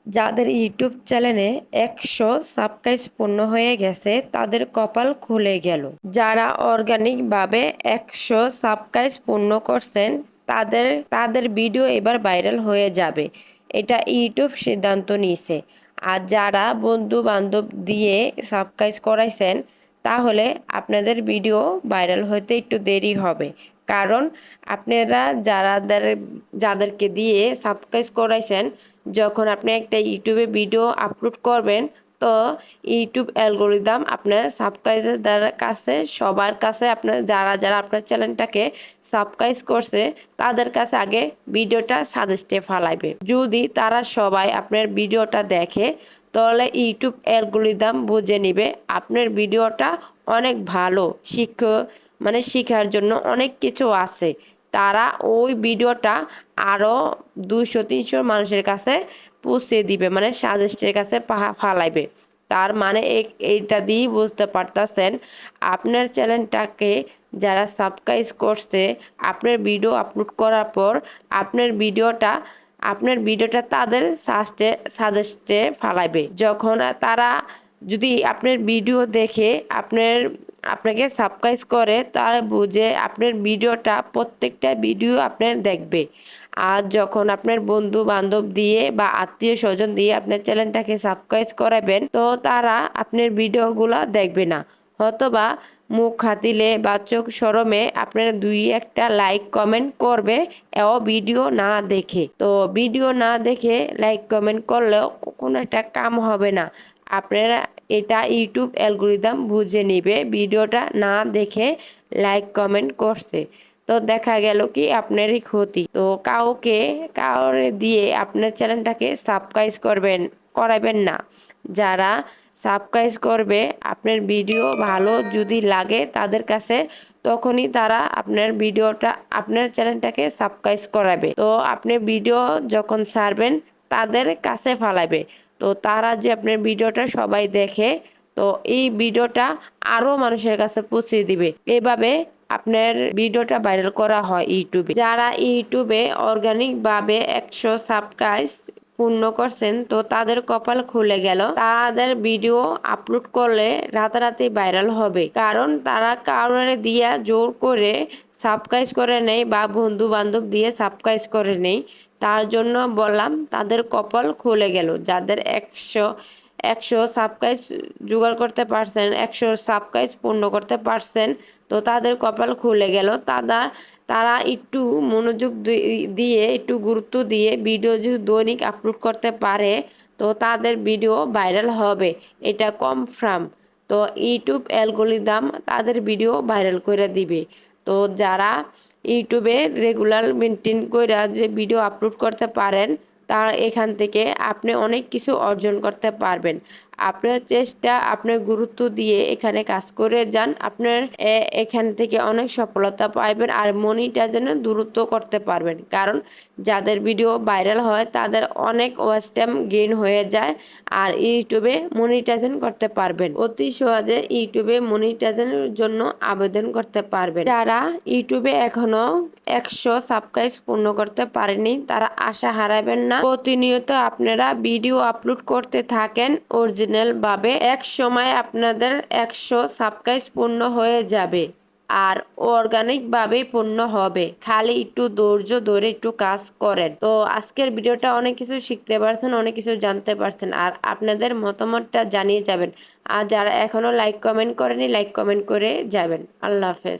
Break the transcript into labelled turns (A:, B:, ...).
A: যাদের ইউটিউব চ্যানেলে 100 সাবস্ক্রাইব পূর্ণ হয়ে গেছে তাদের কপাল খুলে গেল। যারা অর্গানিকভাবে 100 সাবস্ক্রাইব পূর্ণ করছেন তাদের তাদের ভিডিও এবার ভাইরাল হয়ে যাবে, এটা ইউটিউব সিদ্ধান্ত নিয়েছে। আর যারা বন্ধু বান্ধব দিয়ে সাবস্ক্রাইব করাইছেন তাহলে আপনাদের ভিডিও ভাইরাল হতে একটু দেরি হবে, কারণ আপনারা যাদেরকে দিয়ে সাবস্ক্রাইব করাইছেন, যখন আপনি একটা ইউটিউবে ভিডিও আপলোড করবেন তো ইউটিউব অ্যালগোরিদম আপনার সাবস্ক্রাইবারদের কাছে, সবার কাছে, আপনার যারা যারা আপনার চ্যানেলটাকে সাবস্ক্রাইব করছে তাদের কাছে আগে ভিডিওটা সাজেস্টে ফালাইবে। যদি তারা সবাই আপনার ভিডিওটা দেখে তাহলে ইউটিউব অ্যালগোরিদম বুঝে নিবে আপনার ভিডিওটা অনেক ভালো, শেখার জন্য অনেক কিছু আছে। তারা ওই ভিডিওটা আরও 200-300 মানুষের কাছে পৌঁছে দিবে, মানে সাজেস্টের কাছে ফালাইবে। তার মানে এইটা দিয়েই বুঝতে পারতেছেন আপনার চ্যানেলটাকে যারা সাবস্ক্রাইব করছে, আপনার ভিডিও আপলোড করার পর আপনার ভিডিওটা তাদের সাজেস্টে ফালাইবে। যখন তারা যদি আপনার ভিডিও দেখে আপনাকে সাবস্ক্রাইব করে, তারা বুঝে আপনার ভিডিওটা, প্রত্যেকটা ভিডিও আপনার দেখবে। আর যখন আপনার বন্ধু বান্ধব দিয়ে বা আত্মীয় স্বজন দিয়ে আপনার চ্যানেলটাকে সাবস্ক্রাইব করাবেন তো তারা আপনার ভিডিওগুলো দেখবে না, হয়তোবা মুখ হাতিলে বা চোখ সরমে আপনার 2-1টা লাইক কমেন্ট করবে, এও ভিডিও না দেখে। তো ভিডিও না দেখে লাইক কমেন্ট করলেও কোনো একটা কাম হবে না। আপনারা এটা ইউটিউব অ্যালগোরিদম বুঝে নিবে ভিডিওটা না দেখে লাইক কমেন্ট করছে, তো দেখা গেল কি আপনারই ক্ষতি। তো কাউরে দিয়ে আপনার চ্যানেলটাকে সাবস্ক্রাইব করাবেন না। যারা সাবস্ক্রাইব করবে আপনার ভিডিও ভালো যদি লাগে তাদের কাছে, তখনই তারা আপনার চ্যানেলটাকে সাবস্ক্রাইব করাবে। তো আপনি ভিডিও যখন ছাড়বেন তাদের কাছে ফালাবে, তো তারা যে আপনার ভিডিওটা সবাই দেখে, তো এই ভিডিওটা আরো মানুষের কাছে পৌঁছে দিবে। এভাবে আপনার ভিডিওটা ভাইরাল করা হয় ইউটিউবে। যারা ইউটিউবে অর্গানিকভাবে 100 সাবস্ক্রাইব পূর্ণ করছেন তো তাদের কপাল খুলে গেল। তাদের ভিডিও আপলোড করলে রাতারাতি ভাইরাল হবে, কারণ তারা কারোর দিয়া জোর করে সাবস্ক্রাইব করে নেই বা বন্ধু বান্ধব দিয়ে সাবস্ক্রাইব করে নেই। তার জন্য বললাম তাদের কপাল খুলে গেল। যাদের একশো সাবস্ক্রাইব জোগাড় করতে পারছেন, 100 সাবস্ক্রাইব পূর্ণ করতে পারছেন, তো তাদের কপাল খুলে গেল। তারা একটু মনোযোগ দিয়ে, একটু গুরুত্ব দিয়ে ভিডিও যদি দৈনিক আপলোড করতে পারে তো তাদের ভিডিও ভাইরাল হবে, এটা কনফার্ম। তো ইউটিউব অ্যালগোরিদম তাদের ভিডিও ভাইরাল করে দিবে। তো যারা ইউটিউবে রেগুলার মেনটেন করে যে ভিডিও আপলোড করতে পারেন, তার এখান থেকে আপনি অনেক কিছু অর্জন করতে পারবেন। আপনার চেষ্টা, আপনার গুরুত্ব দিয়ে এখানে কাজ করে যান, আপনার এখান থেকে অনেক সফলতা পাইবেন আর মনিটাইজেশন দ্রুত করতে পারবেন। কারণ যাদের ভিডিও ভাইরাল হয় তাদের অনেক ওয়াচ টাইম গেইন হয়ে যায় আর ইউটিউবে মনিটাইজেশন করতে পারবেন। অতি সহজে ইউটিউবে মনিটাইজেশনের জন্য আবেদন করতে পারবেন। যারা ইউটিউবে এখনো 100 সাবস্ক্রাইব পূর্ণ করতে পারেনি তারা আশা হারাবেন না। প্রতিনিয়ত আপনারা ভিডিও আপলোড করতে থাকেন অরিজিনাল ভাবে, এক সময় আপনাদের 100 সাবস্ক্রাইব পূর্ণ হয়ে যাবে আর অর্গানিক ভাবে পূর্ণ হবে। খালি একটু ধৈর্য ধরে একটু কাজ করেন। তো আজকের ভিডিওটা অনেক কিছু শিখতে পারছেন, অনেক কিছু জানতে পারছেন, আর আপনাদের মতামতটা জানিয়ে যাবেন। আর যারা এখনো লাইক কমেন্ট করেনি লাইক কমেন্ট করে যাবেন। আল্লাহ হাফেজ।